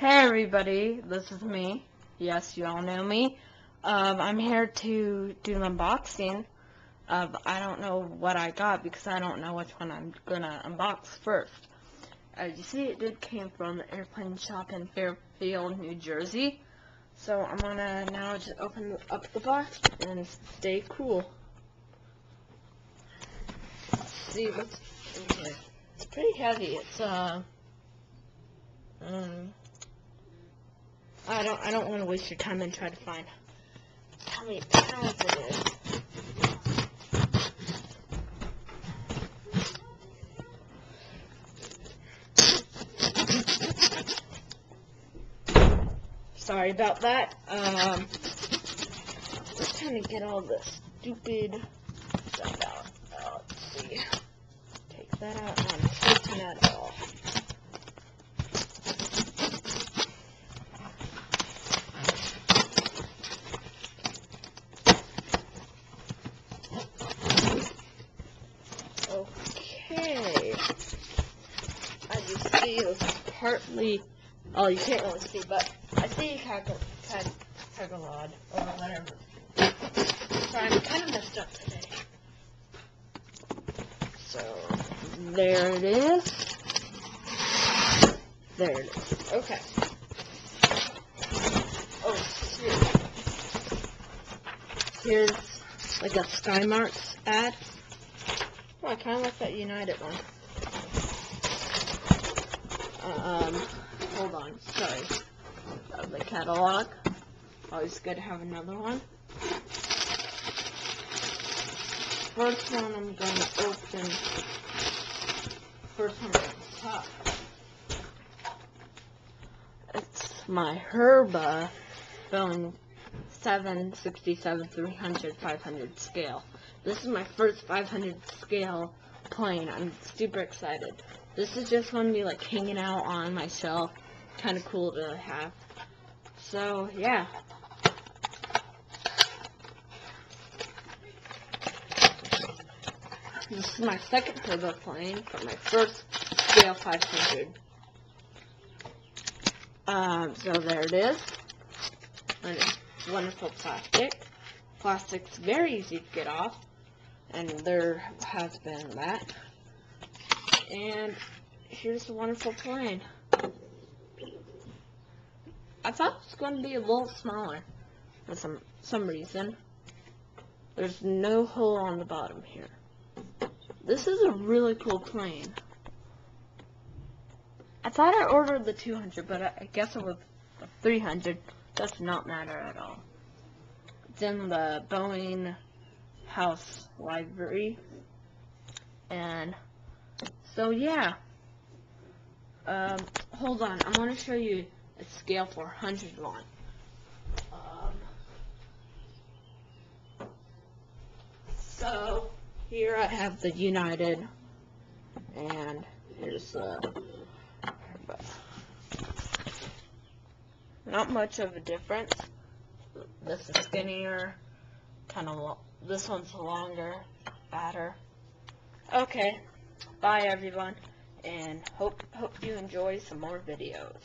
Hey everybody, this is me. Yes, you all know me. I'm here to do an unboxing. I don't know what I got because I don't know which one I'm gonna unbox first. As you see, it did came from the airplane shop in Fairfield, New Jersey. So I'm gonna now just open up the box and stay cool. Let's see what's in here. It's pretty heavy. It's I don't want to waste your time and try to find how many pounds it is. Sorry about that. Just trying to get all this stupid stuff out. Let's see. Take that out. I'm taking that off. Okay, as you see, it was partly, oh, you can't really see, but I see Cagalod, or whatever. Sorry, I'm kind of messed up today. So, there it is. There it is. Okay. Oh, shit. Here's, like, a Skymarks ad. Oh, I kind of like that United one. Hold on, sorry. The catalog. Always good to have another one. First one I'm going to open. First one at the top. It's my herpa Boeing 767 300 500 scale. This is my first 500 scale plane. I'm super excited. This is just going to be like hanging out on my shelf. Kind of cool to have. So, yeah. This is my second herpa plane for my first scale 500. So there it is. And it's wonderful plastic. Plastic's very easy to get off. And there has been that. And here's the wonderful plane. I thought it was going to be a little smaller for some reason. There's no hole on the bottom here. This is a really cool plane. I thought I ordered the 200, but I guess it was the 300. Does not matter at all. It's in the Boeing House Library. And so yeah. Hold on, I want to show you a scale for 100 one. So here I have the United, and here's the not much of a difference. This is skinnier, kind of. This one's longer, fatter. Okay, bye everyone, and hope you enjoy some more videos.